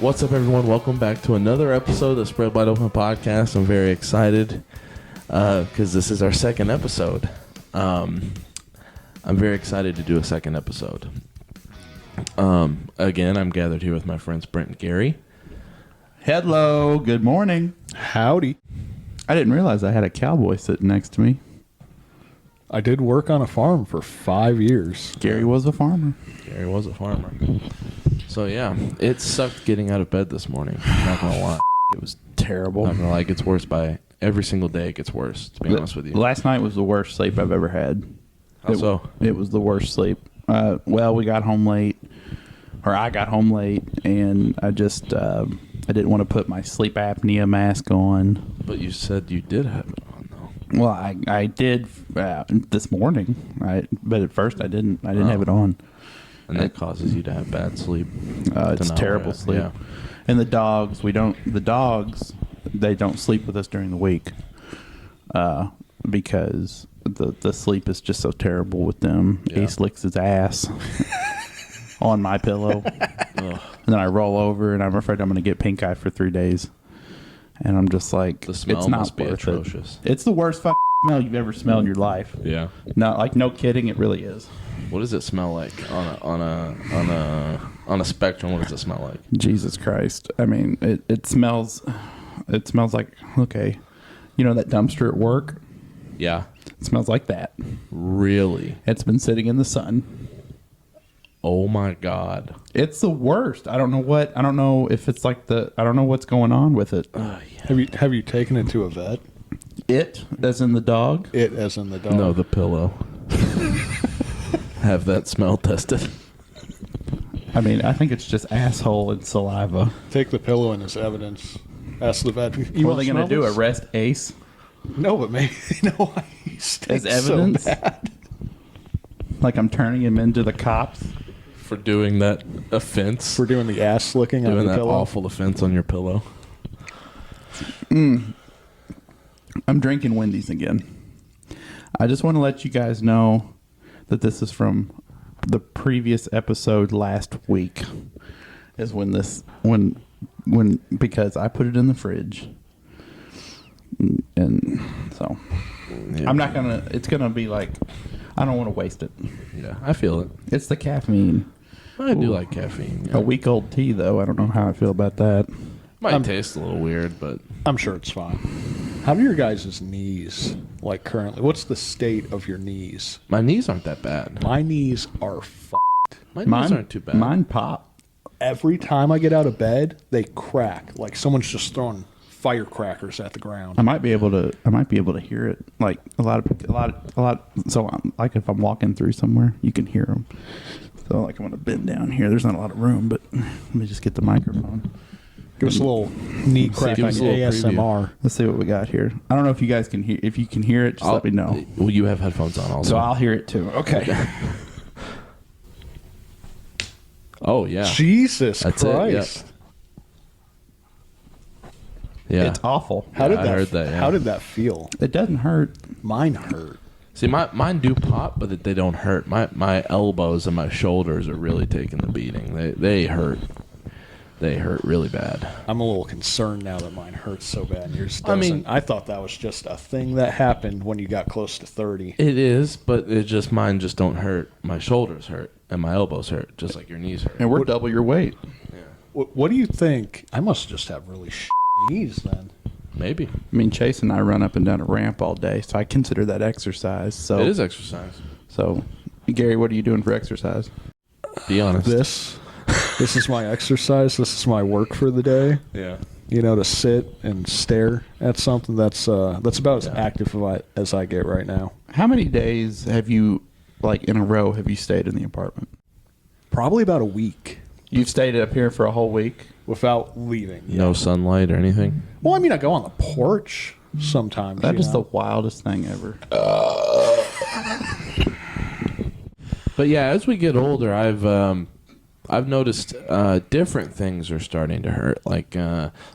What's up, everyone? Welcome back to another episode of the Spread Wide Open podcast. I'm very excited because this is our second episode. I'm very excited to do a second episode. Again, I'm gathered here with my friends Brent and Gary. Hello, good morning. Howdy. I didn't realize I had a cowboy sitting next to me. I did work on a farm for 5 years. Gary was a farmer. Gary was a farmer. So, yeah, it sucked getting out of bed this morning. Not going to lie. It was terrible. Not going to lie. It gets worse by every single day. It gets worse, to be honest with you. Last night was the worst sleep I've ever had. How so? It was the worst sleep. Well, we got home late, or I got home late, and I just I didn't want to put my sleep apnea mask on. But you said you did have it on, though. Well, I did this morning, right? But at first I didn't have it on. And that causes you to have bad sleep. It's terrible sleep. Yeah. And the dogs, they don't sleep with us during the week because the sleep is just so terrible with them. Yeah. Ace licks his ass on my pillow. And then I roll over and I'm afraid I'm going to get pink eye for 3 days. And I'm just like, the smell it's not must be worth atrocious. it. It's the worst fucking smell you've ever smelled in your life. Yeah. No kidding, it really is. What does it smell like on a spectrum? What does it smell like? Jesus Christ. I mean, it smells like, okay, you know that dumpster at work? Yeah. It smells like that. Really? It's been sitting in the sun. Oh my God. It's the worst. I don't know if it's like I don't know what's going on with it. Yeah. Have you taken it to a vet? It, as in the dog? It as in the dog. No, the pillow. Have that smell tested. I mean, I think it's just asshole and saliva. Take the pillow in as evidence. Ask the vet. What are they going to do? Arrest Ace? No, but maybe they know why he stinks As evidence? so bad. Like I'm turning him into the cops? For doing that offense. For doing the ass licking on doing the that pillow. awful offense on your pillow. I'm drinking Wendy's again. I just want to let you guys know that this is from the previous episode last week. Is when because I put it in the fridge, and so Yeah. I'm not gonna. It's gonna be like I don't want to waste it. Yeah, I feel it. It's the caffeine. I do like caffeine. Yeah. A week old tea though. I don't know how I feel about that. Might taste a little weird, but I'm sure it's fine. How do your guys' knees like currently? What's the state of your knees? my knees aren't that bad. My knees are My knees aren't too bad. Mine pop. Every time I get out of bed, they crack like someone's just throwing firecrackers at the ground. I might be able to hear it. Like a lot. So like if I'm walking through somewhere, you can hear them. So like I'm gonna bend down here. There's not a lot of room, but let me just get the microphone. Give us a little knee crack give on us a your little ASMR. Let's see what we got here. I don't know if you guys can hear. If you can hear it, just let me know. Well, you have headphones on also. So I'll hear it too. Okay. Oh, yeah. Jesus That's it, Christ. Yeah. It's awful. How did I that heard that, yeah. How did that feel? It doesn't hurt. Mine hurt. See, mine do pop, but they don't hurt. My elbows and my shoulders are really taking the beating. They hurt. They hurt really bad. I'm a little concerned now that mine hurts so bad and yours I doesn't. mean- I thought that was just a thing that happened when you got close to 30. It is, but mine just don't hurt. My shoulders hurt and my elbows hurt, just like your knees hurt. And we're double your weight. What do you think? I must just have really knees then. Maybe. I mean, Chase and I run up and down a ramp all day, so I consider that exercise. So It is exercise. So, Gary, what are you doing for exercise? Be honest. This is my exercise. This is my work for the day. Yeah. You know, to sit and stare at something that's about as active as I get right now. How many days have you, like in a row, have you stayed in the apartment? Probably about a week You've stayed up here for a whole week? without leaving. No sunlight or anything? Well, I mean, I go on the porch sometimes. That you is know? the wildest thing ever. But yeah, as we get older, I've noticed different things are starting to hurt. Like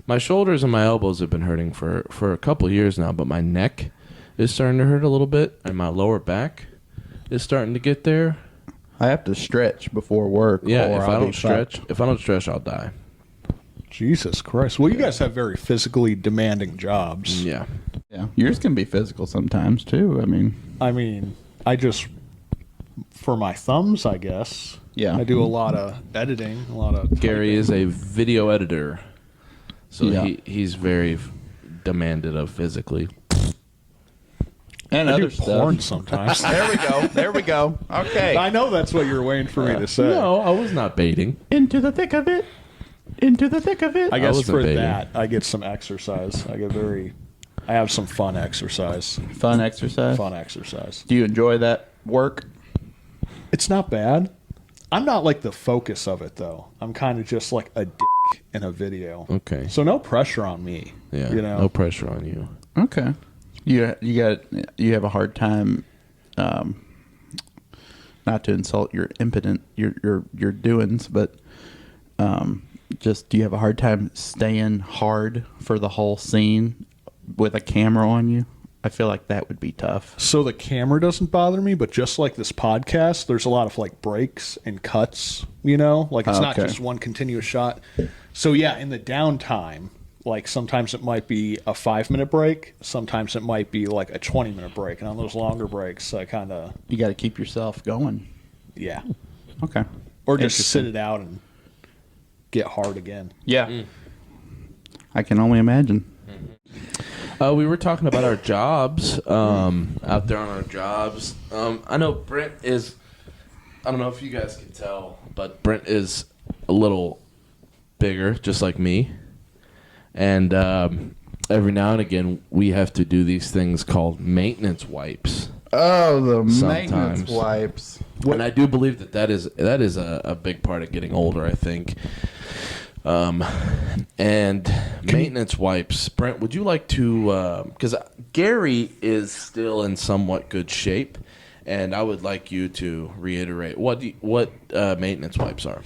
my shoulders and my elbows have been hurting for a couple of years now, but my neck is starting to hurt a little bit, and my lower back is starting to get there. I have to stretch before work. Yeah, or if I'll I be don't stretch, I'll die. Jesus Christ. Well, you guys have very physically demanding jobs. Yeah. Yeah, yours can be physical sometimes too. I mean, I just, for my thumbs, I guess. Yeah. I do a lot of editing, a lot of Gary typing. is a video editor, so Yeah. he's very demanded of physically. and I other do stuff. porn sometimes. There we go. There we go. Okay. I know that's what you're waiting for me to say. No, I was not baiting. Into the thick of it. Into the thick of it. I guess wasn't for baiting. that, I get some exercise. I have some fun exercise. Fun exercise. Fun exercise. Do you enjoy that work? It's not bad. I'm not like the focus of it though. I'm kind of just like a dick in a video. Okay. So no pressure on me. Yeah. You know. No pressure on you. Okay. You have a hard time, not to insult your your doings, but just do you have a hard time staying hard for the whole scene with a camera on you? I feel like that would be tough. So the camera doesn't bother me, but just like this podcast, there's a lot of like breaks and cuts, you know? Like it's not Okay. just one continuous shot. So yeah, in the downtime, like sometimes it might be a 5-minute break, sometimes it might be like a 20-minute break. And on those longer breaks, I kind of, You got to keep yourself going. yeah. Okay. Or just Interesting. sit it out and get hard again. Yeah. I can only imagine. We were talking about our jobs, out there on our jobs. I know Brent is, I don't know if you guys can tell, but Brent is a little bigger, just like me. And every now and again, we have to do these things called maintenance wipes. Oh, the Sometimes. maintenance wipes. And I do believe that is a big part of getting older, I think. And maintenance wipes. Brent, would you like to, because Gary is still in somewhat good shape, and I would like you to reiterate what maintenance wipes are.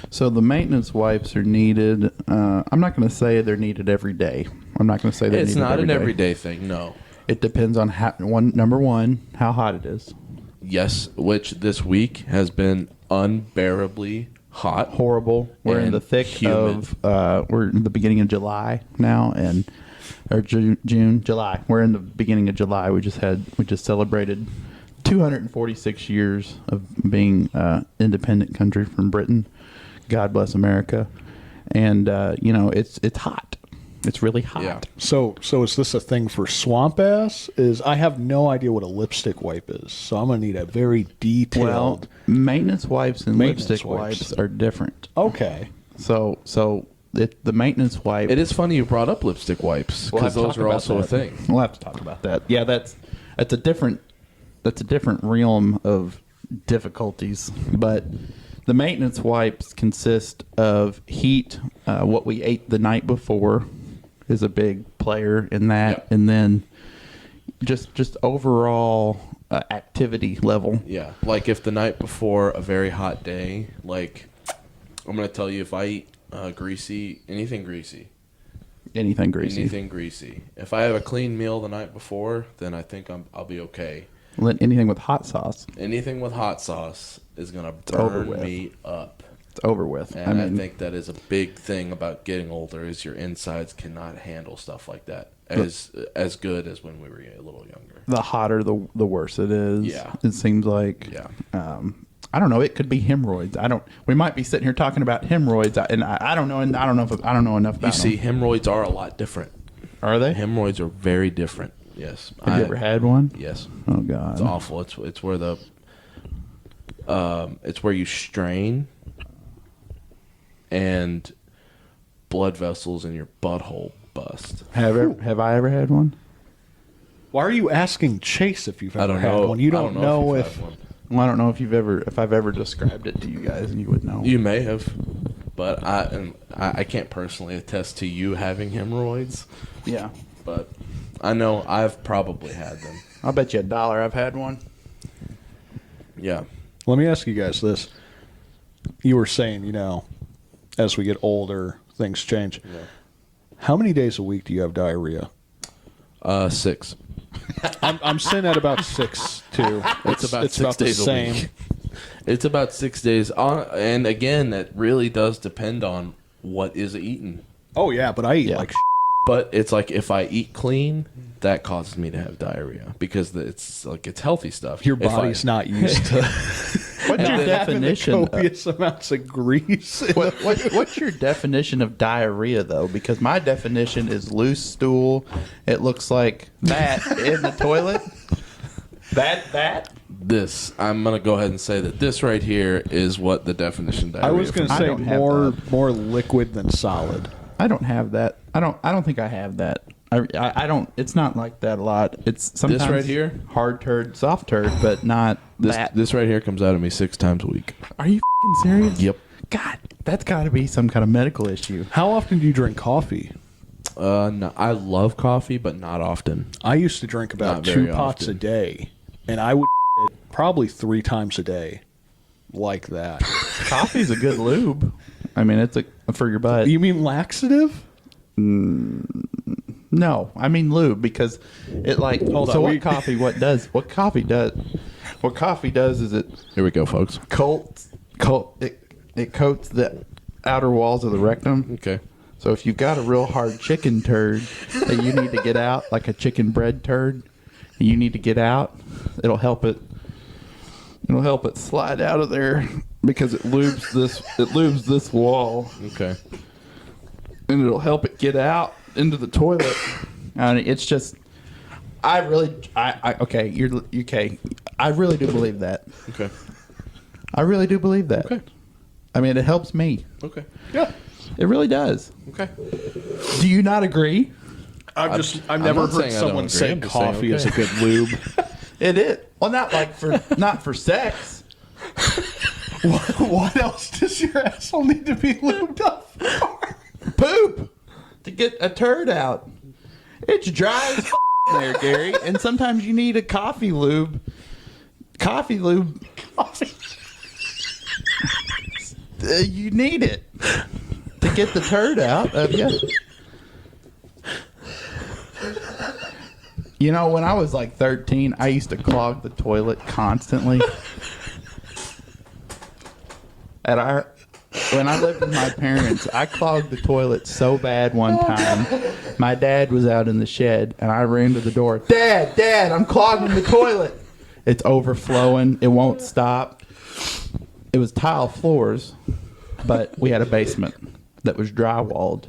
So the maintenance wipes are needed. I'm not going to say they're needed every day. I'm not going to say they're It's needed not every an day. everyday thing, no. It depends on number one, how hot it is. Yes, which this week has been unbearably hot. Horrible. We're in And the thick humid. of. We're in the beginning of July now, or June, July. We're in the beginning of July. We just celebrated 246 years of being independent country from Britain. God bless America. And it's hot. It's really hot. Yeah. So is this a thing for swamp ass? I have no idea what a lipstick wipe is, so I'm gonna need a very Well, detailed. maintenance wipes and Maintenance lipstick wipes. wipes are different. Okay. So the maintenance wipe. It is funny you brought up lipstick wipes, We'll have because to those talk are about also a that. thing. We'll have to talk about that. Yeah, that's a different realm of difficulties. But the maintenance wipes consist of heat. What we ate the night before is a big player in that, Yep. and then just overall activity level. Yeah, like if the night before a very hot day, like I'm gonna tell you, if I eat anything greasy, Anything greasy. If I have a clean meal the night before, then I think I'll be okay. Anything with hot sauce. Anything with hot sauce is gonna over burn with. me up, It's over with. and I think that is a big thing about getting older. Is your insides cannot handle stuff like that as good as when we were a little younger. the hotter, the worse it is. Yeah. It seems like. Yeah. I don't know. It could be hemorrhoids. We might be sitting here talking about hemorrhoids, and I don't know. And I don't know enough about You see, them. hemorrhoids are a lot different. Are they? Hemorrhoids are very different. Yes. Have you ever had one? Yes. Oh God. It's awful. It's where it's where you strain and blood vessels in your butthole bust. Have I ever had one? Why are you asking Chase if you've I ever don't had know. one? You I don't know you've if. had one. Well, I don't know if I've ever described it to you guys, and you would know. You may have, but I can't personally attest to you having hemorrhoids. Yeah. But I know I've probably had them. I'll bet you $1 I've had one. Yeah. Let me ask you guys this. You were saying, as we get older, things change. Yeah. How many days a week do you have diarrhea? 6. I'm sitting at about 6 too. It's about 6 the days a same. week. It's about 6 days. And again, that really does depend on what is eaten. Oh yeah, but I eat Yeah. like But it's like if I eat clean, that causes me to have diarrhea because it's like it's healthy stuff. your If I- body's not used to What's your definition? copious amounts of grease. What's your definition of diarrhea, though? Because my definition is loose stool. It looks like that in the toilet. That. This, I'm gonna go ahead and say that this right here is what the definition of I diarrhea. was going to I say don't have more liquid than solid. I don't have that. I don't think I have that. I don't. It's not like that a lot. It's sometimes right here? hard turd, soft turd, but not this that. this right here comes out of me 6 times a week. Are you f***ing serious? Yep. God, that's got to be some kind of medical issue. How often do you drink coffee? No, I love coffee, but not often. I used to drink about Not very 2 pots often. a day, and I would probably 3 times a day, like that. Coffee's a good lube. I mean, it's for your butt. You mean laxative? No, I mean lube because it like. Hold so on, what coffee? What coffee does is it Here we go, folks. it coats the outer walls of the rectum. Okay. So if you've got a real hard chicken turd that you need to get out, like a chicken bread turd, and you need to get out, it'll help it. It'll help it slide out of there because it lubes this wall, Okay. and it'll help it get out into the toilet. And it's just, I really do believe that. Okay. I really do believe that. Okay. I mean, it helps me. Okay. Yeah. It really does. Okay. Do you not agree? I've I'm never not heard saying I don't someone agree. say I'm just saying, coffee is a okay. good lube. It is. Well, not for sex. What else does your asshole need to be lubed up for? Poop to get a turd out. It's dry as there, Gary. And sometimes you need a coffee lube. Coffee lube. You need it to get the turd out of you. You know, when I was like 13, I used to clog the toilet constantly. When I lived with my parents, I clogged the toilet so bad one time. My dad was out in the shed, and I ran to the door. Dad, I'm clogging the toilet. It's overflowing. It won't stop. It was tile floors, but we had a basement that was drywalled.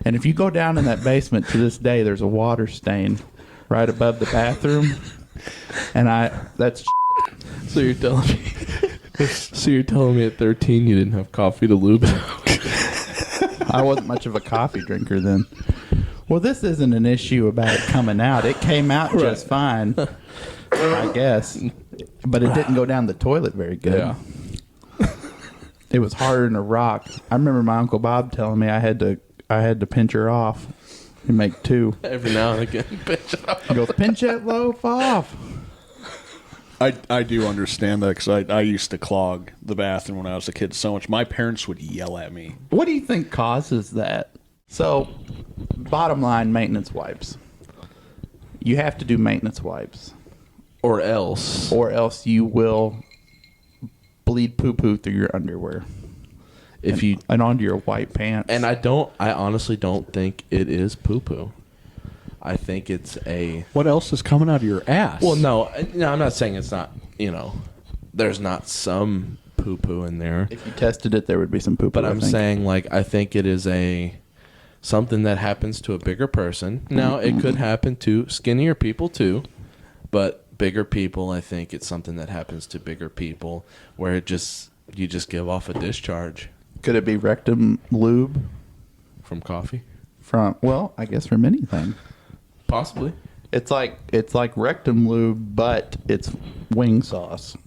And if you go down in that basement to this day, there's a water stain right above the bathroom. And that's So you're telling me? So you're telling me at 13 you didn't have coffee to lube? I wasn't much of a coffee drinker then. Well, this isn't an issue about it coming out. It came out just fine, I guess. But it didn't go down the toilet very good. Yeah. It was harder than a rock. I remember my Uncle Bob telling me I had to pinch her off and make 2. Every now and again, bitch. He goes, pinch that loaf off. I do understand that because I used to clog the bathroom when I was a kid so much. My parents would yell at me. What do you think causes that? So, bottom line, maintenance wipes. You have to do maintenance wipes, Or else. or else you will bleed poo-poo through your underwear If you and onto your white pants. And I honestly don't think it is poo-poo. I think it's a... What else is coming out of your ass? Well, no, I'm not saying it's not, there's not some poo-poo in there. if you tested it, there would be some poo-poo. But I'm saying, I think it is something that happens to a bigger person. Now, it could happen to skinnier people, too. But bigger people, I think it's something that happens to bigger people where you just give off a discharge could it be rectum lube from coffee. I guess from anything. Possibly. It's like rectum lube, but it's wing sauce.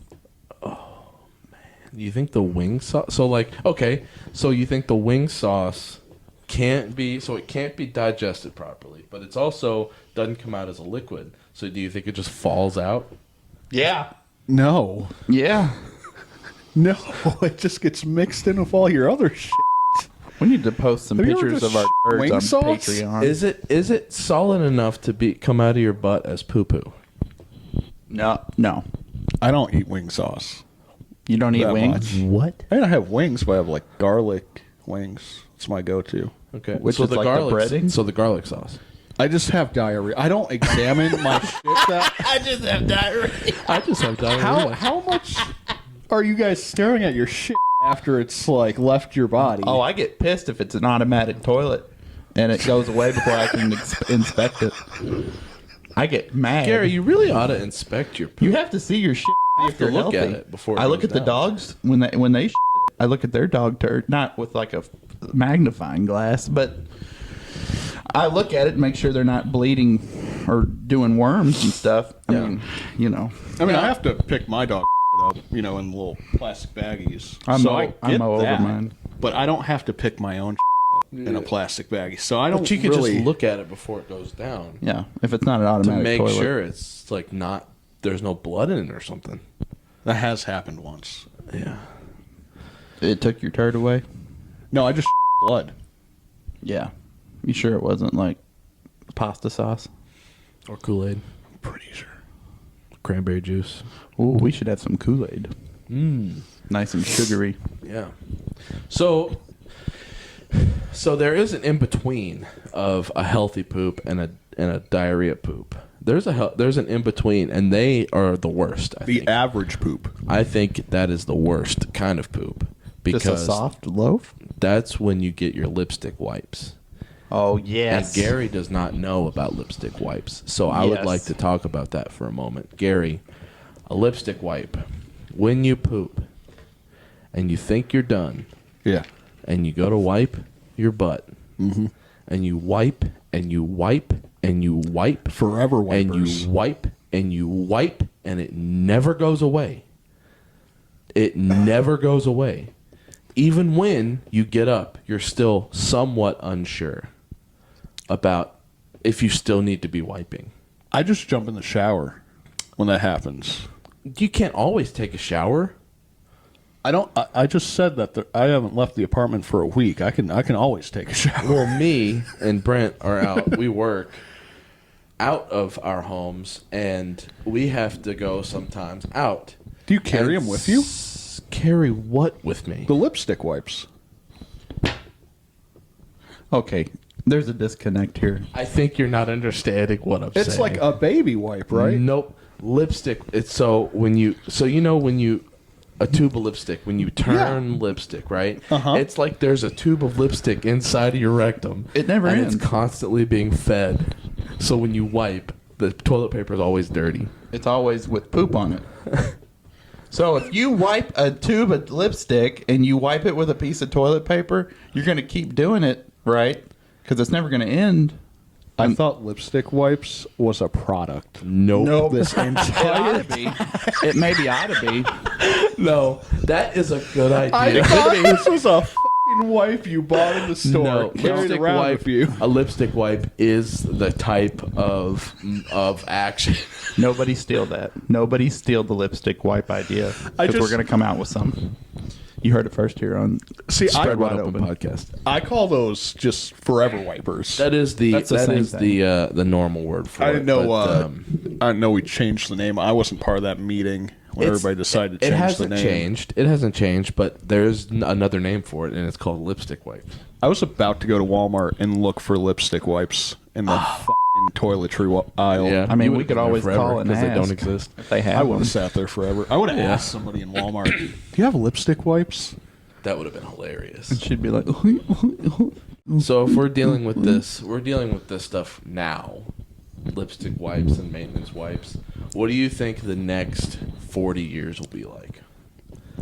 You think the wing sauce? So you think the wing sauce can't be digested properly, but it's also doesn't come out as a liquid. So do you think it just falls out? Yeah. no. Yeah. No, it just gets mixed in with all your other shit. We need to post some Have you ever pictures just of our birds wing on sauce? Patreon. Is it solid enough to come out of your butt as poo poo? No. I don't eat wing sauce. You don't eat That wings? much. What? I mean, I have wings, but I have like garlic wings. It's my go-to. Okay. Which so is like the breading? So the garlic sauce. I just have diarrhea. I don't examine my shit. I just have diarrhea. I just have diarrhea. How much are you guys staring at your shit after it's like left your body? Oh, I get pissed if it's an automatic toilet and it goes away before I can inspect it. I get mad. Gary, you really ought to inspect your poop. You have to see your shit. You have to look at it before. I look goes at the down. dogs when they shit. I look at their dog turd, not with like a magnifying glass, but I look at it and make sure they're not bleeding or doing worms and stuff. I mean, you know. I mean, I have to pick my dog up, in little plastic baggies. I get mow over that, mine. but I don't have to pick my own up in a plastic baggie. So I don't. But you could really just look at it before it goes down Yeah, if it's not an to automatic make toilet. sure it's like not. There's no blood in it or something. That has happened once. Yeah. It took your turd away? No, I just blood. Yeah. You sure it wasn't like pasta sauce? Or Kool-Aid, Pretty sure. cranberry juice. Ooh, we should have some Kool-Aid. Mmm. Nice and sugary. Yeah. So there is an in between of a healthy poop and a diarrhea poop. There's an in between, and they are the worst. I The think. average poop. I think that is the worst kind of poop Just a because soft loaf? that's when you get your lipstick wipes. Oh, yes. And Gary does not know about lipstick wipes, so I would Yes. like to talk about that for a moment. Gary, a lipstick wipe. When you poop and you think you're done, Yeah. and you go to wipe your butt, and you wipe and you wipe and you wipe Forever and wipers. you wipe and you wipe, and it never goes away. It never goes away. Even when you get up, you're still somewhat unsure about if you still need to be wiping. I just jump in the shower when that happens. You can't always take a shower. I just said that I haven't left the apartment for a week. I can always take a shower. Well, me and Brent are out. We work out of our homes, and we have to go sometimes out. Do you carry them with you? Carry what with me? The lipstick wipes. Okay, there's a disconnect here. I think you're not understanding what I'm saying. It's like a baby wipe, right? Nope. Lipstick. It's when you a tube of lipstick, when you turn lipstick, right? Uh-huh. It's like there's a tube of lipstick inside of your rectum. It never and ends. It's constantly being fed. So when you wipe, the toilet paper is always dirty. It's always with poop on it. So if you wipe a tube of lipstick and you wipe it with a piece of toilet paper, you're going to keep doing it, right? Because it's never going to end. I thought lipstick wipes was a product. Nope. This It ought entire to be. It maybe ought to be. No, that is a good idea. I thought this was a fucking wipe you bought in the store, No, carried lipstick around wipe. with you. A lipstick wipe is the type of action. Nobody steal that. Nobody steal the lipstick wipe idea. Because we're going to come out with some. You heard it first here on See, Spread Wide Wide Open. podcast. I call those just forever wipers. That is That's the same the normal word for I it. didn't know. but, I didn't know we changed the name. I wasn't part of that meeting when everybody decided to it change the hasn't name. changed. It hasn't changed, but there's another name for it, and it's called lipstick wipes. I was about to go to Walmart and look for lipstick wipes in the fucking toiletry aisle. Yeah, I mean, you we would've could been there always forever call and because they ask. don't exist. If they have I would one. have sat there forever. I would have asked somebody in Walmart, "Do you have lipstick wipes?" That would have been hilarious. And she'd be like, So if we're dealing with this stuff now, lipstick wipes and maintenance wipes. What do you think the next 40 years will be like?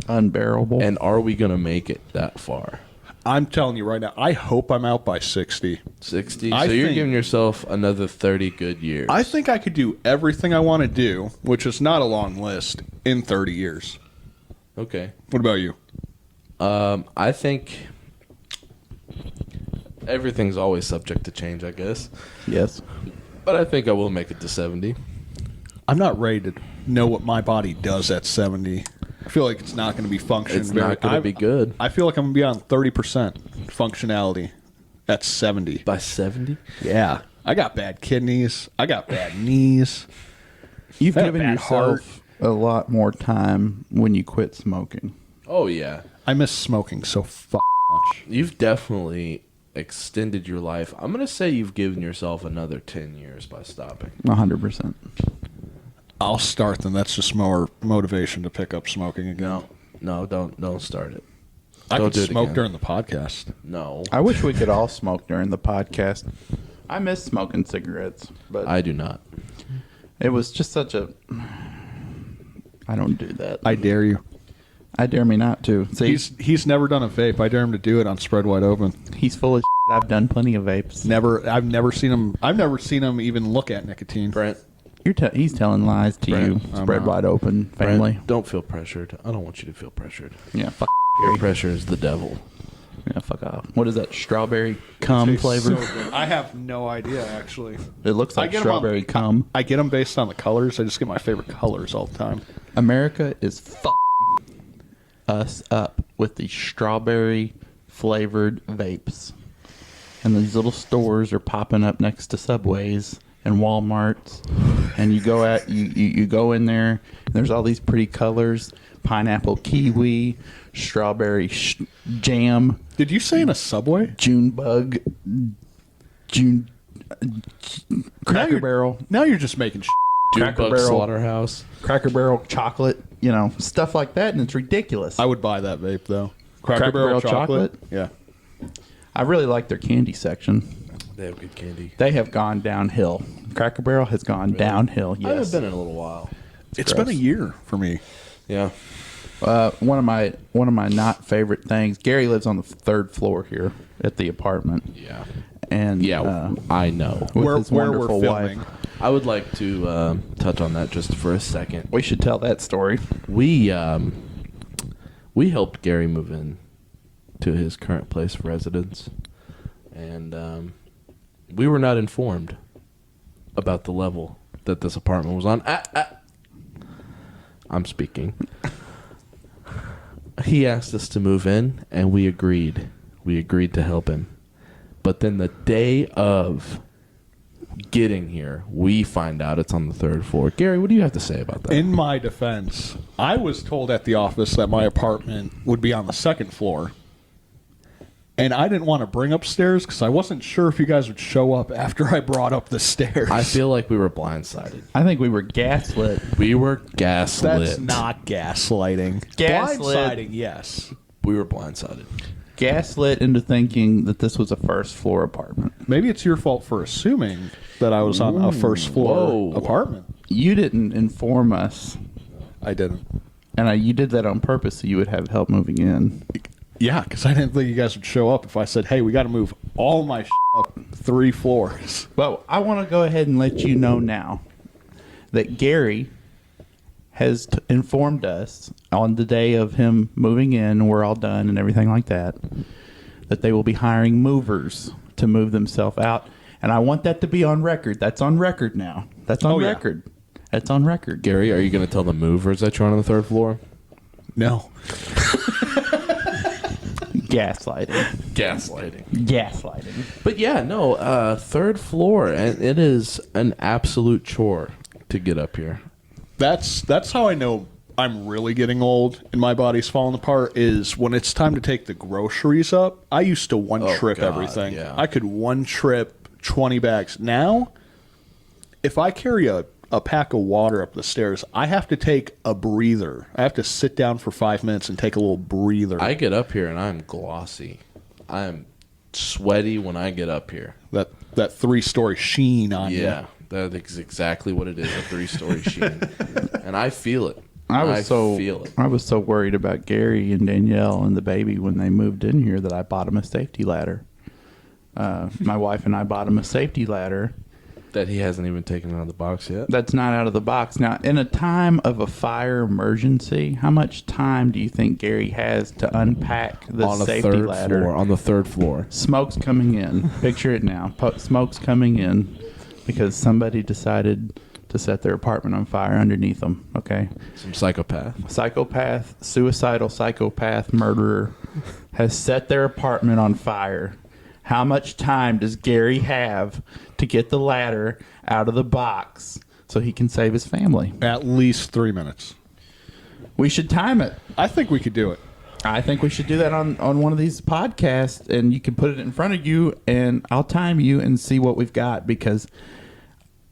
unbearable. And are we going to make it that far? I'm telling you right now. I hope I'm out by 60. 60? I So you're think- giving yourself another 30 good years. I think I could do everything I want to do, which is not a long list, in 30 years. Okay. What about you? I think everything's always subject to change, I guess. Yes. But I think I will make it to 70. I'm not ready to know what my body does at 70. I feel like it's not going to be functioning. It's not going to be good. I feel like I'm going to be on 30% functionality at 70. By 70? Yeah. I got bad kidneys. I got bad knees. You've I had a given bad yourself a lot more time when you quit smoking. Oh, yeah. I miss smoking so much. You've definitely extended your life. I'm going to say you've given yourself another 10 years by stopping. 100%. I'll start, then that's just more motivation to pick up smoking again. No, don't start it. I Don't could do it smoke again. during the podcast. No. I wish we could all smoke during the podcast. I miss smoking cigarettes, but I do not. it was just such a... I don't do that. I dare you. I dare me not to. See, He's never done a vape. I dare him to do it on Spread Wide Open. he's full of shit. I've done plenty of vapes. I've never seen him. I've never seen him even look at nicotine. Brent, He's telling lies to Brent, you. Spread wide open, family. Brent, don't feel pressured. I don't want you to feel pressured. Yeah, fuck. Peer pressure is the devil. Yeah, fuck off. What is that? Strawberry cum flavor? So good. I have no idea, actually. It looks I like get 'em on- strawberry cum. I get them based on the colors. I just get my favorite colors all the time. America is us up with these strawberry flavored vapes, and these little stores are popping up next to Subways and Walmarts, and you go in there, and there's all these pretty colors: pineapple, kiwi, strawberry jam, Did you say in a Subway? June bug, June Cracker you're- Barrel, Now you're just making Cracker Bug Barrel. Slaughterhouse. Cracker Barrel chocolate, stuff like that, and it's ridiculous. I would buy that vape, though. Cracker Barrel chocolate? Yeah. I really like their candy section. They have good candy. They have gone downhill. Cracker Barrel has gone downhill. I haven't Yes. been in a little while. It's been a year for me. Yeah. One of my not favorite things. Gary lives on the third floor here at the apartment, Yeah. and I know. with his Where we're wonderful filming. wife. I would like to touch on that just for a second. We should tell that story. We helped Gary move in to his current place of residence, and we were not informed about the level that this apartment was on. I'm speaking. He asked us to move in, and we agreed. We agreed to help him. But then the day of getting here, we find out it's on the third floor. Gary, what do you have to say about that? In my defense, I was told at the office that my apartment would be on the second floor. And I didn't want to bring upstairs because I wasn't sure if you guys would show up after I brought up the stairs. I feel like we were blindsided. I think we were gaslit. We were gaslit. That's not gaslighting. Gaslit. Blindsiding, yes. We were blindsided. Gaslit into thinking that this was a first floor apartment. Maybe it's your fault for assuming that I was on a first floor whoa. apartment. You didn't inform us, I didn't. and you did that on purpose so you would have help moving in. Yeah, because I didn't think you guys would show up if I said, hey, we got to move all my up 3 floors. But I want to go ahead and let you know now that Gary has informed us on the day of him moving in, we're all done and everything like that, that they will be hiring movers to move themselves out. And I want that to be on record. That's on record now. That's on Oh, yeah. record. That's on record. Gary, are you going to tell the movers that you're on the third floor? No. Gaslighting. Gaslighting. But yeah, no, third floor, and it is an absolute chore to get up here. That's how I know I'm really getting old and my body's falling apart is when it's time to take the groceries up. I used to one trip God, everything. yeah. I could one trip 20 bags. Now, if I carry a pack of water up the stairs, I have to take a breather. I have to sit down for 5 minutes and take a little breather. I get up here and I'm glossy. I'm sweaty when I get up here. that 3-story sheen on you. Yeah, that is exactly what it is, a 3-story sheen. And I feel it. I feel it. I was so worried about Gary and Danielle and the baby when they moved in here that I bought him a safety ladder. My wife and I bought him a safety ladder. That he hasn't even taken out of the box yet. That's not out of the box. Now, in a time of a fire emergency, how much time do you think Gary has to unpack the On the safety third ladder? floor. On the third floor. Smoke's coming in. Picture it now. Smoke's coming in because somebody decided to set their apartment on fire underneath them. Okay. Some psychopath. Psychopath, suicidal psychopath, murderer has set their apartment on fire. How much time does Gary have to get the ladder out of the box so he can save his family? At least 3 minutes. We should time it. I think we could do it. I think we should do that on one of these podcasts, and you can put it in front of you, and I'll time you and see what we've got, because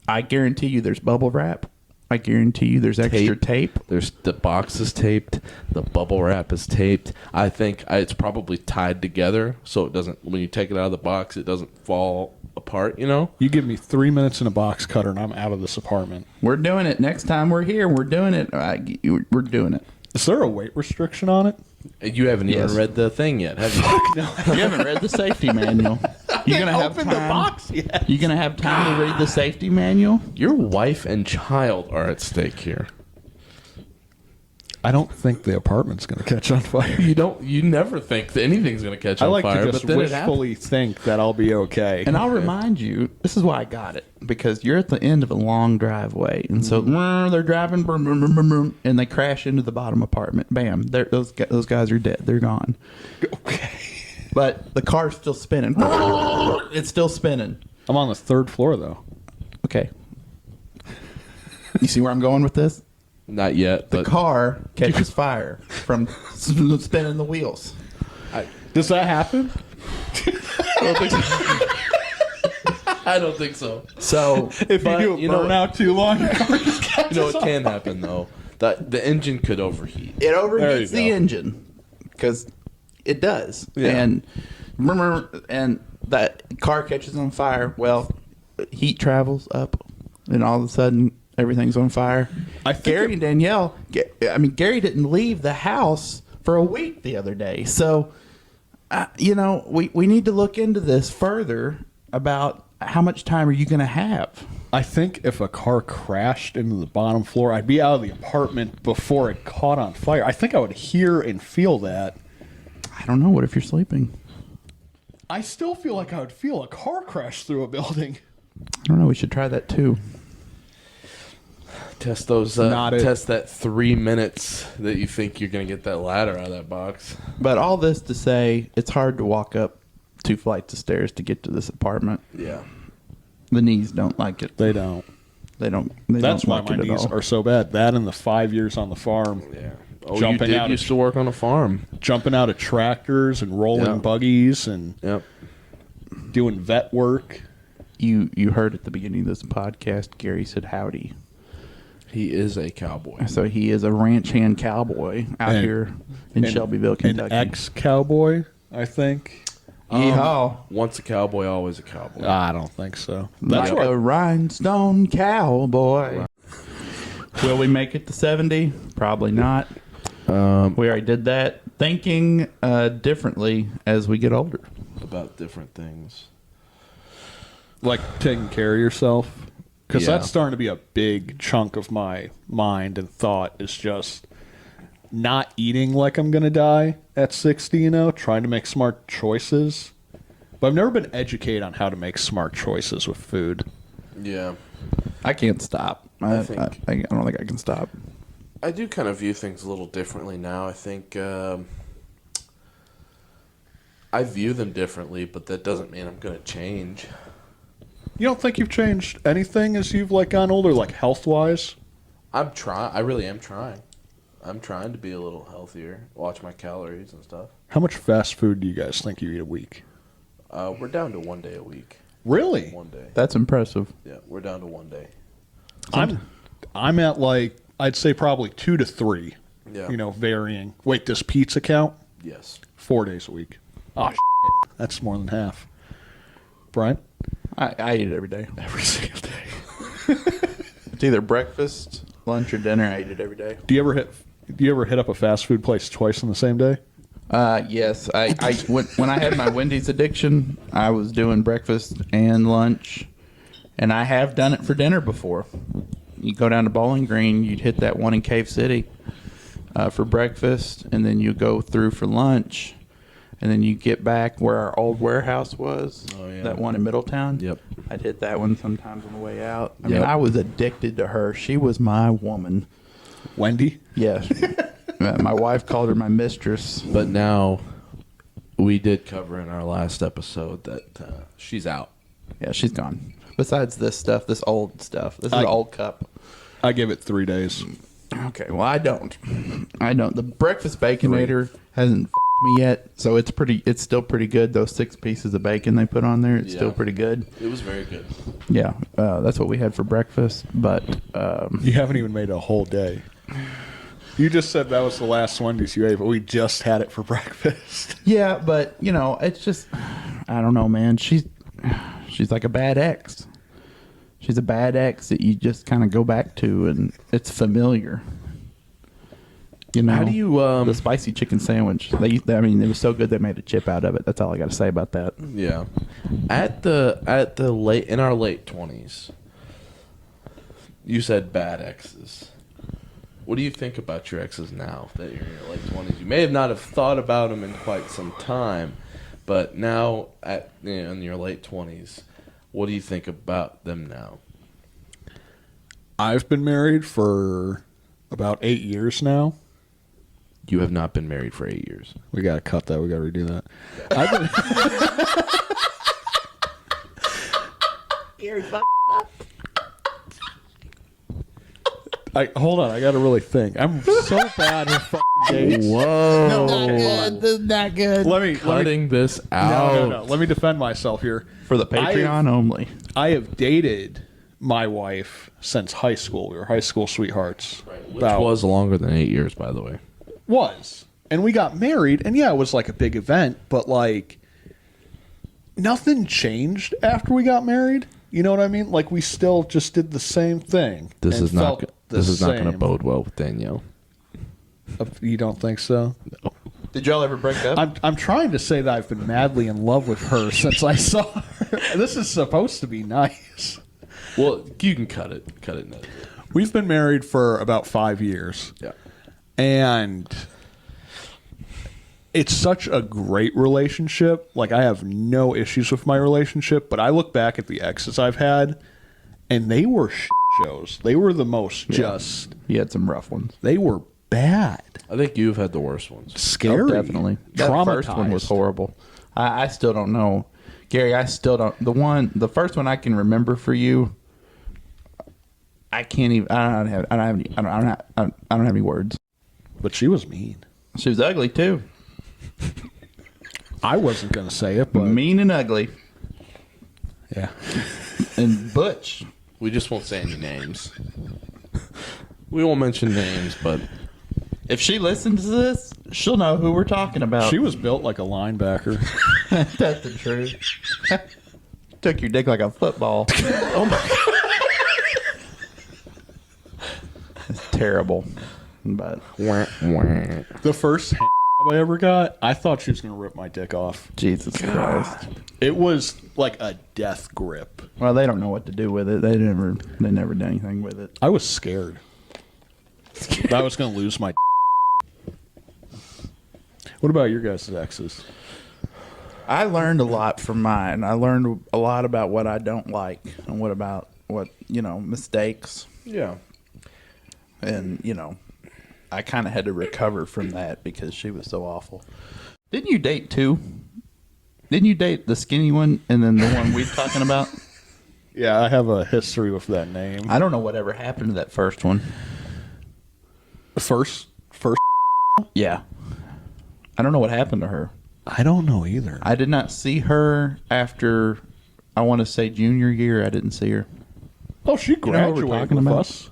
I guarantee you there's bubble wrap. I guarantee you there's extra tape. There's the box is taped. The bubble wrap is taped. I think it's probably tied together so it doesn't, when you take it out of the box, it doesn't fall apart, you know? You give me 3 minutes in a box cutter and I'm out of this apartment. We're doing it. Next time we're here, we're doing it. We're doing it. Is there a weight restriction on it? You haven't even read the thing yet, have you? No. You haven't read the safety manual. You're gonna have time. Open the box yet. You're gonna have time to read the safety manual. Your wife and child are at stake here. I don't think the apartment's going to catch on fire. You never think that anything's going to catch on fire. I like to just wishfully think that I'll be okay. And I'll remind you, this is why I got it. Because you're at the end of a long driveway. And so they're driving, and they crash into the bottom apartment. Bam. Those guys are dead. They're gone. Okay. But the car's still spinning. It's still spinning. I'm on the 3rd floor, though. Okay. You see where I'm going with this? Not yet. The car catches fire from spinning the wheels. Does that happen? I don't think so. So If you do a burnout too long, your car just You catches know what on. can happen, though? The engine could overheat. it overheats There you the go. engine because it does. Yeah. And that car catches on fire. Well, heat travels up, and all of a sudden everything's on fire. I think Gary and Danielle, Gary didn't leave the house for a week the other day. So, we need to look into this further about how much time are you going to have? I think if a car crashed into the bottom floor, I'd be out of the apartment before it caught on fire. I think I would hear and feel that. I don't know. What if you're sleeping? I still feel like I would feel a car crash through a building. I don't know. We should try that too. Test those. Test that 3 minutes that you think you're going to get that ladder out of that box. But all this to say, it's hard to walk up 2 flights of stairs to get to this apartment. Yeah. The knees don't like it. They don't. They don't That's why like my it at knees all. are so bad. That and the 5 years on the farm. Yeah. Oh, Jumping you out did used to work on a farm. Jumping out of tractors and rolling Yeah. buggies and Yep. doing vet work. You heard at the beginning of this podcast, Gary said howdy. He is a cowboy. So he is a ranch hand cowboy out here in Shelbyville, Kentucky. An ex-cowboy, I think. Yeehaw. Once a cowboy, always a cowboy. I don't think so. Like a rhinestone cowboy. Will we make it to 70? Probably not. We already did that. Thinking differently as we get older. About different things. Like taking care of yourself. Because Yeah. that's starting to be a big chunk of my mind and thought is just not eating like I'm going to die at 60, trying to make smart choices. But I've never been educated on how to make smart choices with food. Yeah. I can't stop. I don't think I can stop. I do kind of view things a little differently now. I think I view them differently, but that doesn't mean I'm going to change. You don't think you've changed anything as you've gone older, health-wise? I'm trying. I really am trying. I'm trying to be a little healthier, watch my calories and stuff. How much fast food do you guys think you eat a week? We're down to 1 day a week. Really? 1 day. That's impressive. Yeah, we're down to 1 day. I'm at I'd say probably 2 to 3. Yeah. Varying. Wait, does pizza count? Yes. 4 days a week. Oh, that's more than half. Brian? I eat it every day. Every single day. It's either breakfast, lunch, or dinner. I eat it every day. Do you ever hit up a fast food place twice in the same day? Yes. When I had my Wendy's addiction, I was doing breakfast and lunch, and I have done it for dinner before. You go down to Bowling Green, you'd hit that one in Cave City for breakfast, and then you go through for lunch, and then you get back where our old warehouse was, that one in Middletown. Yep. I'd hit that one sometimes on the way out. I mean, Yep. I was addicted to her. She was my woman. Wendy? Yes. My wife called her my mistress. But now, we did cover in our last episode that she's out. Yeah, she's gone. Besides this stuff, this old stuff. This is an old cup. I give it 3 days. Okay, well, I don't. The breakfast baconator hasn't me yet, so it's still pretty good. Those 6 pieces of bacon they put on there, it's still pretty good. It was very good. Yeah, that's what we had for breakfast. But You haven't even made a whole day. You just said that was the last Wendy's you ate, but we just had it for breakfast. yeah, but it's just, I don't know, man. She's like a bad ex. She's a bad ex that you just kind of go back to, and it's familiar. How do you the spicy chicken sandwich? It was so good they made a chip out of it. That's all I got to say about that. Yeah, at the late in our late 20s, you said bad exes. What do you think about your exes now that you're in your late 20s? You may have not have thought about them in quite some time, but now in your late 20s, what do you think about them now? I've been married for about 8 years now. You have not been married for 8 years. We got to cut that. We got to redo that. I've been... Gary, fuck. Hold on. I got to really think. I'm so bad with fucking dates. Whoa. This is not good. Let me Cutting this out. No. Let me defend myself here. For the Patreon only. I have dated my wife since high school. We were high school sweethearts. Right, which was longer than 8 years, by the way. And we got married, and yeah, it was like a big event, but like nothing changed after we got married. You know what I mean? Like we still just did the same thing. This is not going to same. bode well with Danielle. You don't think so? No. Did y'all ever break up? I'm trying to say that I've been madly in love with her since I saw her. This is supposed to be nice. Well, you can cut it. Cut it. Now. We've been married for about 5 years. Yeah. And it's such a great relationship. Like, I have no issues with my relationship, but I look back at the exes I've had, and they were shit shows. They were the most just... You had some rough ones. They were bad. I think you've had the worst ones. Scary. Oh, definitely. That first one was horrible. I still don't know. Gary, I still don't... The first one I can remember for you, I can't even... I don't have any words. But she was mean. She was ugly, too. I wasn't going to say it, but... Mean and ugly. Yeah. And butch. We just won't say any names. We won't mention names, but... If she listens to this, she'll know who we're talking about. She was built like a linebacker. That's the truth. Took your dick like a football. Oh, my God. It's terrible. But... The first I ever got, I thought she was going to rip my dick off. Jesus Christ. It was like a death grip. Well, they don't know what to do with it. They never did anything with it. I was scared. That I was going to lose my. What about your guys' exes? I learned a lot from mine. I learned a lot about what I don't like and mistakes. Yeah. And, I kind of had to recover from that because she was so awful. Didn't you date two? Didn't you date the skinny one and then the one we're talking about? Yeah, I have a history with that name. I don't know whatever happened to that first one. First? Yeah. I don't know what happened to her. I don't know either. I did not see her after, I want to say junior year. I didn't see her. Oh, she You know what we're graduated talking with about? us.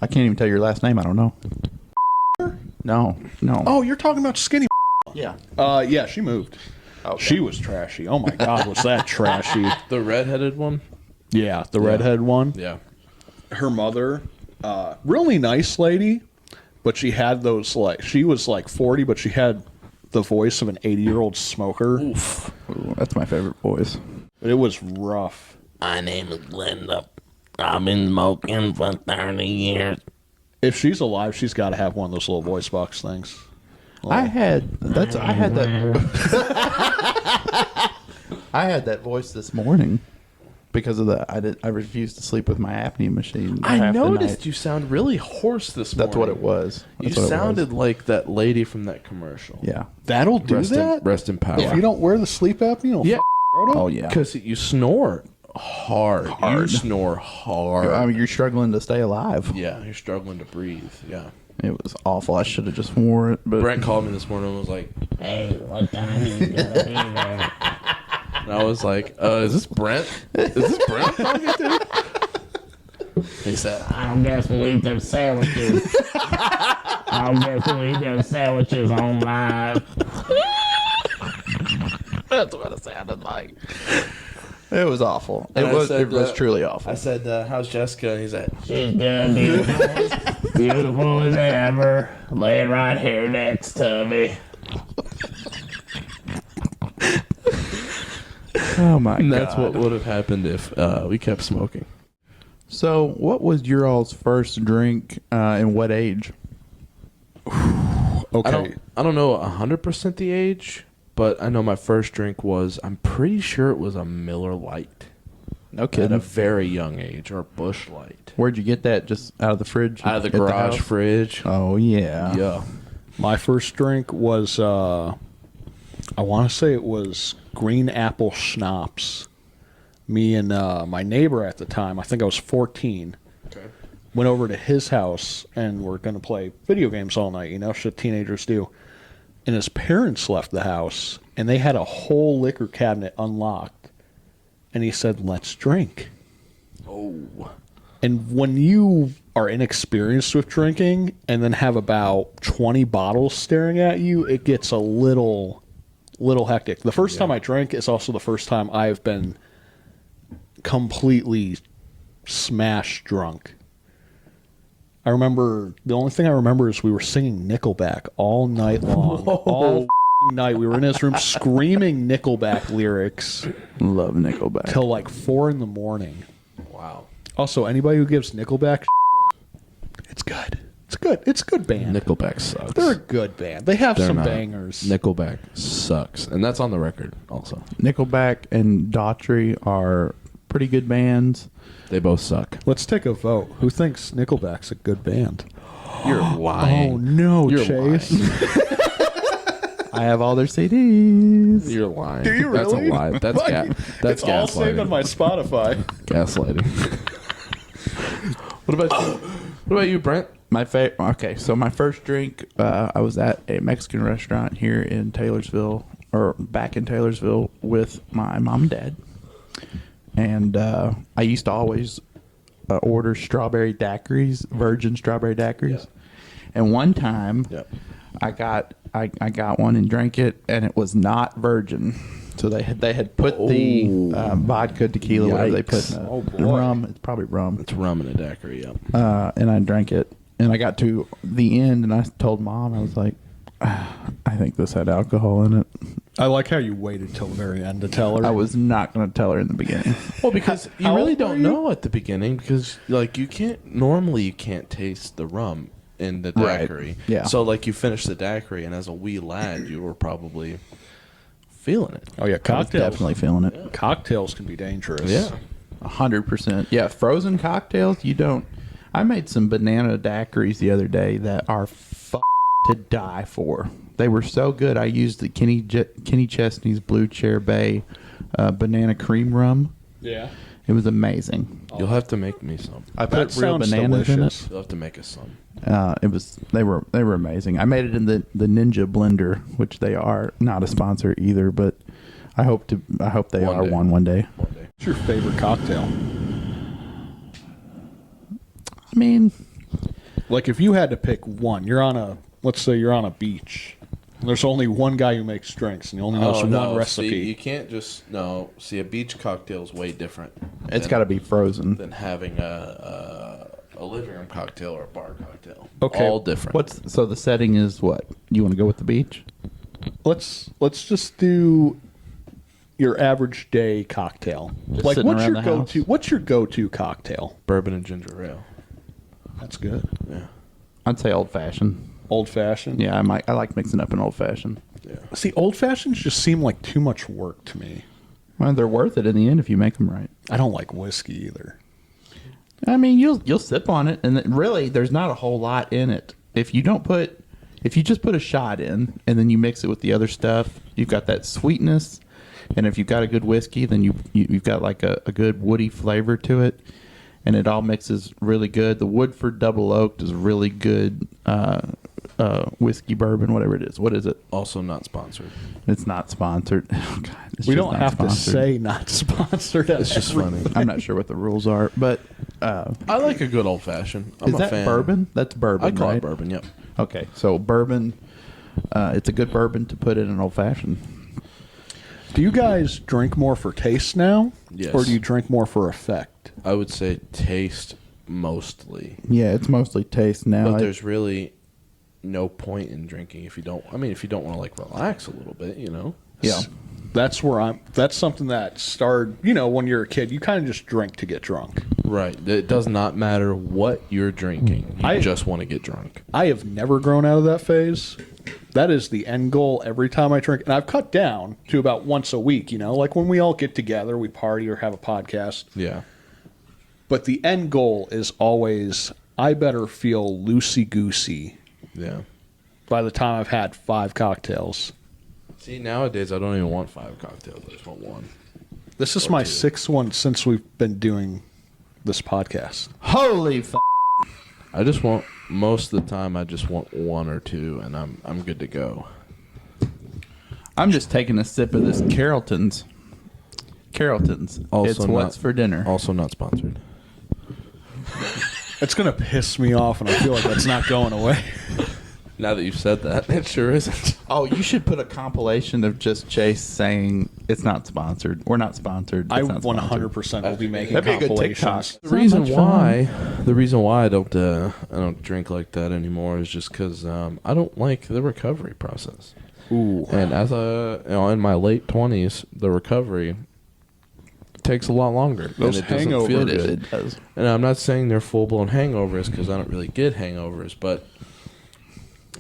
I can't even tell your last name. I don't know. No. Oh, you're talking about skinny. Yeah. Yeah, she moved. Okay. She was trashy. Oh my God, was that trashy? The redheaded one? Yeah, the redhead one. Yeah. Her mother, really nice lady, but she had those she was like 40, but she had the voice of an 80-year-old smoker. Oof. Ooh, that's my favorite voice. It was rough. My name is Linda. I've been smoking for 30 years. If she's alive, she's got to have one of those little voice box things. I had that. I had that voice this morning because of I refused to sleep with my apnea machine. I noticed you sound really hoarse this morning. That's what it was. You sounded like that lady from that commercial. Yeah. That'll do that? Rest in power. If you don't wear the sleep apnea, Yeah. Oh yeah. Because you snore hard. You snore hard. I mean, you're struggling to stay alive. Yeah, you're struggling to breathe. Yeah. It was awful. I should have just wore it. But Brent called me this morning and was like, Hey, what time you gonna be there? and I was like, is this Brent? Is this Brent talking to? He said, I guess we'll eat them sandwiches. I guess we'll eat them sandwiches on live. That's what it sounded like. it was awful. And It I was. said, It was truly awful. I said, how's Jessica? And he said, She's good, beautiful. Beautiful as ever. Laying right here next to me. Oh my and god. that's what would have happened if we kept smoking. So, what was your all's first drink and what age? Okay. I don't know 100% the age, but I know my first drink was, I'm pretty sure it was a Miller Lite. No At a kidding. very young age, or a Busch Light. Where'd you get that? Just out of the fridge? Out of the at garage house? fridge. Oh yeah. Yeah. My first drink was, I want to say it was green apple schnapps. Me and my neighbor at the time, I think I was 14, Okay. went over to his house and we're going to play video games all night, you know, shit teenagers do. And his parents left the house and they had a whole liquor cabinet unlocked. And he said, let's drink. Oh. And when you are inexperienced with drinking and then have about 20 bottles staring at you, it gets a little hectic. The first time I drank is also the first time I've been completely smash drunk. I remember, the only thing I remember is we were singing Nickelback all night long. All night. We were in his room screaming Nickelback lyrics Love Nickelback. till like 4 in the morning. Wow. Also, anybody who gives Nickelback it's good. It's good. It's a good band. Nickelback sucks. They're a good band. They have They're some not. bangers. Nickelback sucks. And that's on the record also. Nickelback and Daughtry are pretty good bands. They both suck. Let's take a vote. Who thinks Nickelback's a good band? You're lying. Oh no, You're Chase. I have all their CDs. You're lying. Do you That's a really? lie. That's It's all saved on gaslighting. my Spotify. Gaslighting. What about you, Brent? Okay, so my first drink, I was at a Mexican restaurant here in Taylorsville, or back in Taylorsville, with my mom and dad. And I used to always order strawberry daiquiris, virgin strawberry daiquiris. Yeah. And one time, Yep. I got one and drank it, and it was not virgin. So they had put the vodka, tequila, whatever they put in Oh, boy. rum. It's probably rum. It's rum and a daiquiri, yeah. And I drank it, and I got to the end, and I told Mom, I was like, I think this had alcohol in it. I like how you waited till the very end to tell her. I was not going to tell her in the beginning. Well, because you How really old were don't you? know at the beginning, because like you can't taste the rum in the Right. daiquiri. Yeah. So like you finish the daiquiri, and as a wee lad, you were probably feeling it. oh yeah, I was cocktails. definitely feeling it. Cocktails can be dangerous. Yeah. 100%. Yeah, frozen cocktails, you don't. I made some banana daiquiris the other day that are to die for. They were so good. I used the Kenny Chesney's Blue Chair Bay banana cream rum. Yeah. It was amazing. You'll have to make me some. I That put real sounds bananas delicious. You'll have to make us some. in it. They were amazing. I made it in the Ninja blender, which they are not a sponsor either, but I hope they One are day. one day. One day. What's your favorite cocktail? I mean, Like if you had to pick one, let's say you're on a beach. And there's only one guy who makes drinks, and he only knows one recipe. See, you can't just See, a beach cocktail is way different. it's got to be frozen. than having a living room cocktail or a bar cocktail. Okay. All different. So the setting is what? You want to go with the beach? Let's just do your average day cocktail. Just Like sitting around the house? what's your go-to cocktail? bourbon and ginger ale? That's good. Yeah. I'd say old fashioned. Old fashioned. Yeah, I like mixing up an old fashioned. Yeah. See, old fashions just seem like too much work to me. Well, they're worth it in the end if you make them right. I don't like whiskey either. I mean, you'll sip on it, and really, there's not a whole lot in it. If you just put a shot in, and then you mix it with the other stuff, you've got that sweetness, And if you've got a good whiskey, then you've got like a good woody flavor to it, and it all mixes really good. The Woodford Double Oaked is really good whiskey bourbon, whatever it is. What is it? Also not sponsored. It's not sponsored. Oh, God, it's We just don't not have sponsored. to say not sponsored. It's just funny. I'm not sure what the rules are, but I like a good old fashioned. I'm is a that fan. bourbon? That's bourbon, I call right? it bourbon. Yep. Okay, so bourbon. It's a good bourbon to put in an old fashioned. Do you guys drink more for taste now? Yes. Or do you drink more for effect? I would say taste mostly, Yeah, it's mostly taste now. but there's really no point in drinking if you don't. I mean, if you don't want to like relax a little bit, you know. yeah. That's where that's something that started, when you're a kid, you kind of just drink to get drunk. Right. It does not matter what you're drinking. You I- just want to get drunk. I have never grown out of that phase. That is the end goal every time I drink. And I've cut down to about once a week, like when we all get together, we party or have a podcast. Yeah. But the end goal is always, I better feel loosey-goosey Yeah. by the time I've had 5 cocktails. See, nowadays I don't even want 5 cocktails. I just want one. This is Or my 2. 6th one since we've been doing this podcast. Holy I just want most of the time. I just want 1 or 2, and I'm good to go. I'm just taking a sip of this Carrollton's. Also It's not- what's for dinner. Also not sponsored. It's going to piss me off, and I feel like that's not going away. Now that you've said that, it sure isn't. Oh, you should put a compilation of just Chase saying it's not sponsored. We're not sponsored. I It's not sponsored. 100% will be making That'd be a good compilations. TikTok. The So reason much why I don't drink like that anymore is just because I don't like the recovery process. Ooh. And as in my late 20s, the recovery takes a lot longer. Those and it doesn't feel hangovers. good. It does. And I'm not saying they're full blown hangovers because I don't really get hangovers, but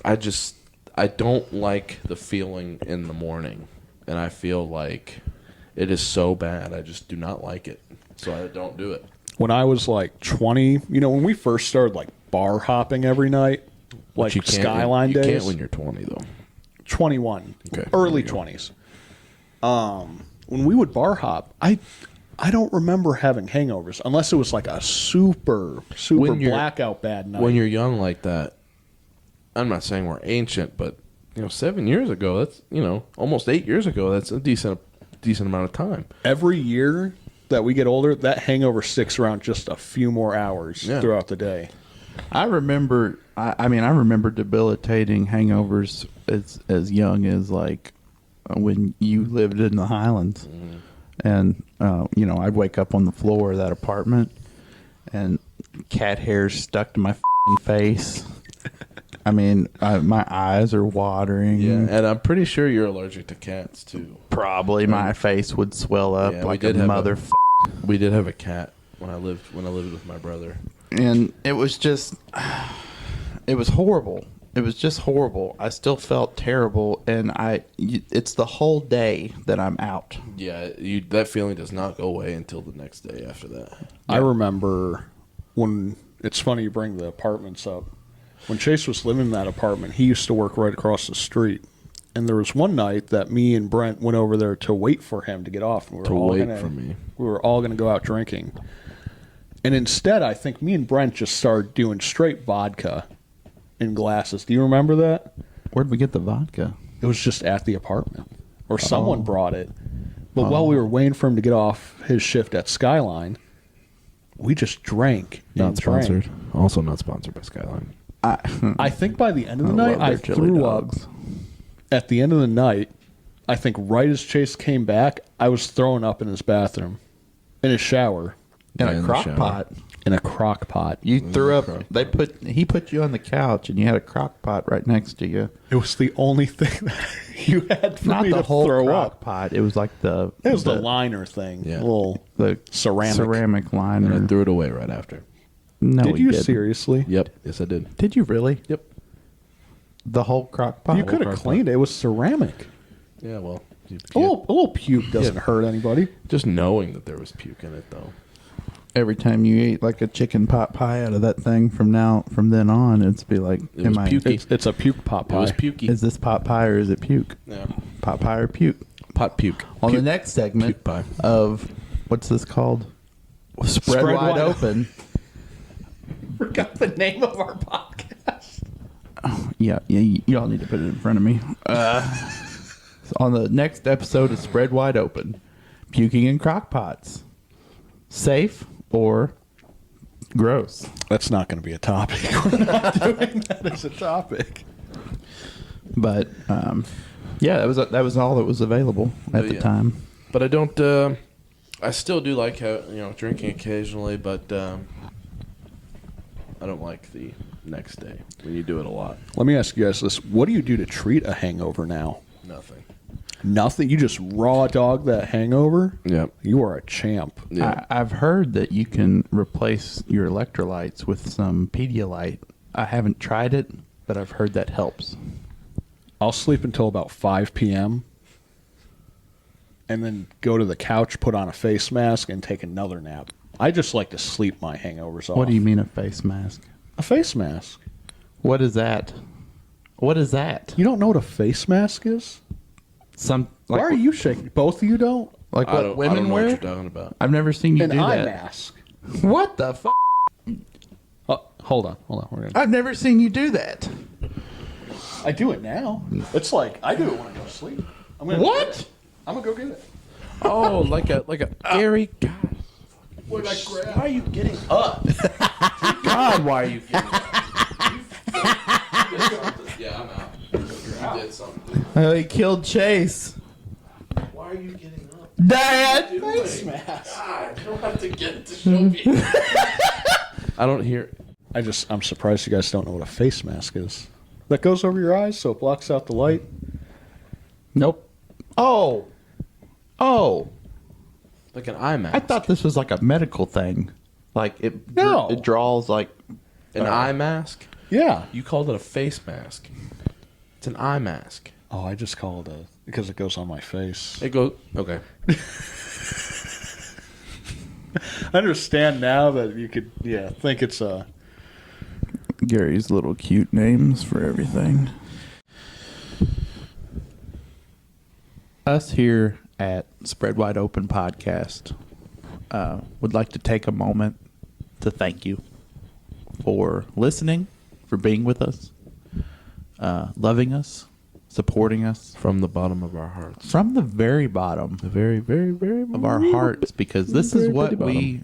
I don't like the feeling in the morning, and I feel like it is so bad. I just do not like it, so I don't do it. When I was like 20, when we first started like bar hopping every night, like You can't Skyline you days. can't when you're 20 though. 21, Okay. early There you 20s. When we would bar hop, I don't remember having hangovers unless it was like a super When you're- blackout bad night. When you're young like that, I'm not saying we're ancient, but 7 years ago, that's almost 8 years ago, that's a decent amount of time. Every year that we get older, that hangover sticks around just a few more hours Yeah. throughout the day. I remember. I remember debilitating hangovers as young as like when you lived in the Highlands, and I'd wake up on the floor of that apartment, and cat hairs stuck to my face. My eyes are watering. Yeah, and I'm pretty sure you're allergic to cats too. Probably my face would swell up Yeah, we like did a have mother. We did have a cat when I lived with my brother. And it was just, it was horrible. It was just horrible. I still felt terrible, and it's the whole day that I'm out. Yeah, that feeling does not go away until the next day after that. I remember when it's funny you bring the apartments up. When Chase was living in that apartment, he used to work right across the street. And there was one night that me and Brent went over there to wait for him to get off. And we were all going to go out drinking. And instead, I think me and Brent just started doing straight vodka in glasses. Do you remember that? Where'd we get the vodka? It was just at the apartment. Or someone brought it. But while we were waiting for him to get off his shift at Skyline, we just drank. Not and sponsored. drank. Also not sponsored by Skyline. I think by the end of the I night, love I their chili threw dogs. up. At the end of the night, I think right as Chase came back, I was throwing up in his bathroom, in his shower, In Yeah, in a the crock shower. pot. in a crock pot. You threw up. crock He put you on the couch, and you had a crock pot right next to you. It was the only thing that you had for Not me the to whole throw crock up. pot. It was like the. It was the liner thing, Yeah. little the ceramic. liner. And I threw it away right after. No, Did we you didn't. seriously? Yep. Yes, I did. Did you really? Yep. The whole crock pot. You could have crock cleaned it. It was ceramic. Yeah, well, A little puke doesn't hurt anybody. just knowing that there was puke in it, though. Every time you eat like a chicken pot pie out of that thing from then on, it's be like, It was pukey. It's a puke pot It pie. was pukey. Is this pot pie or is it puke? Yeah. Pot pie or puke? Pot puke. On the next segment Puke pie. of what's this called? Spread wide open. Forgot the name of our podcast. Yeah, y'all need to put it in front of me. On the next episode of Spread Wide Open, puking in crock pots, safe or gross? That's not going to be a topic. We're not doing that as a topic. But yeah, that was all that was available at the time. But I don't. I still do like drinking occasionally, but I don't like the next day when you do it a lot. Let me ask you guys this: what do you do to treat a hangover now? Nothing. Nothing. You just raw dog that hangover. Yep. You are a champ. Yeah. I've heard that you can replace your electrolytes with some Pedialyte. I haven't tried it, but I've heard that helps. I'll sleep until about 5 p.m. and then go to the couch, put on a face mask, and take another nap. I just like to sleep my hangovers off. What do you mean a face mask? A face mask. What is that? What is that? You don't know what a face mask is? Why are you shaking? Both of you don't? Like I what don't women know wear? what you're talking about. I've never seen you An do eye that. mask. What the fuck? Hold on. We're gonna... I've never seen you do that. I do it now. It's like I do it when I go to sleep. I'm gonna What? I'm gonna go get it. Oh, like a Gary. God. What did I grab? Why are you getting up? God, why are you getting up? You did something. Yeah, I'm out. You did something. Oh, he killed Chase. Why are you getting up? Dad! Face mask. God, you don't have to get it to show me. I don't hear. I'm surprised you guys don't know what a face mask is. That goes over your eyes so it blocks out the light. Nope. Oh. Like an eye mask. I thought this was like a medical thing. Like it draws like An eye mask? Yeah. You called it a face mask. It's an eye mask. Oh, I just call it because it goes on my face. It goes. Okay. I understand now that you could, think it's a. Gary's little cute names for everything. Us here at Spread Wide Open Podcast would like to take a moment to thank you for listening, for being with us, loving us, supporting us From the bottom of our hearts. from the very bottom The very, very, very of our hearts, because this is Very what bitty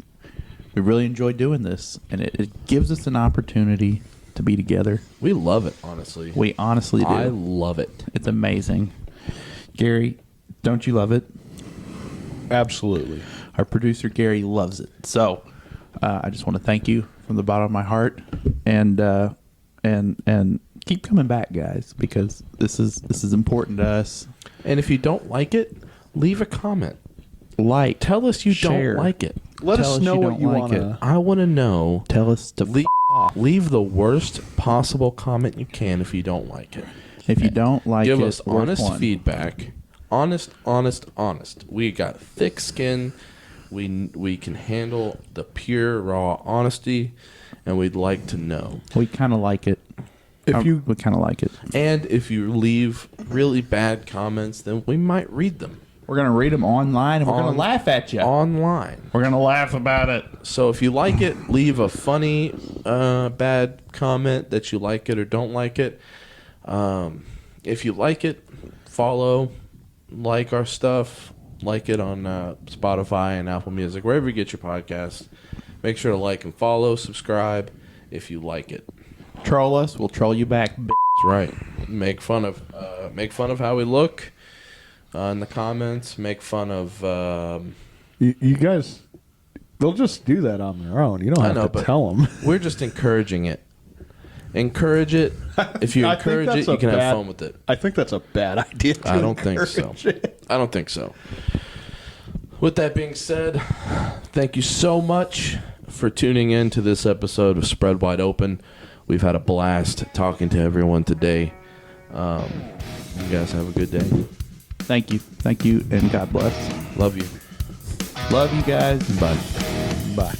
we really enjoy doing this, and it gives us an opportunity to be together. We love it, honestly. We honestly do. I love it. It's amazing. Gary, don't you love it? Absolutely. Our producer Gary loves it. So I just want to thank you from the bottom of my heart, and keep coming back, guys, because this is important to us. And if you don't like it, leave a comment. Like, Tell us you share. don't like it. Let Tell us us know you what don't you like want it. to. I want to know. Tell us to Leave the worst possible comment you can if you don't like it. if you don't like Give it. us worth honest one. feedback. Honest. We got thick skin. We can handle the pure, raw honesty, and we'd like to know. We kind of like it. We kind of like it. And if you leave really bad comments, then we might read them We're gonna read them online, and we're gonna laugh at you. online. We're gonna laugh about it. So if you like it, leave a funny, bad comment that you like it or don't like it. If you like it, follow, like our stuff, like it on Spotify and Apple Music, wherever you get your podcasts. Make sure to like and follow, subscribe if you like it. Troll us, we'll troll you back. That's right. Make fun of how we look in the comments. Make fun of. You guys, they'll just do that on their own. You don't have to tell them. We're just encouraging it. Encourage it. If you I think encourage it, that's you a can have bad- fun with it. I think that's a bad idea. I don't think so. encourage it. I don't think so. With that being said, thank you so much for tuning in to this episode of Spread Wide Open. We've had a blast talking to everyone today. You guys have a good day. Thank you, and God bless. Love you. Love you guys. Bye. Bye.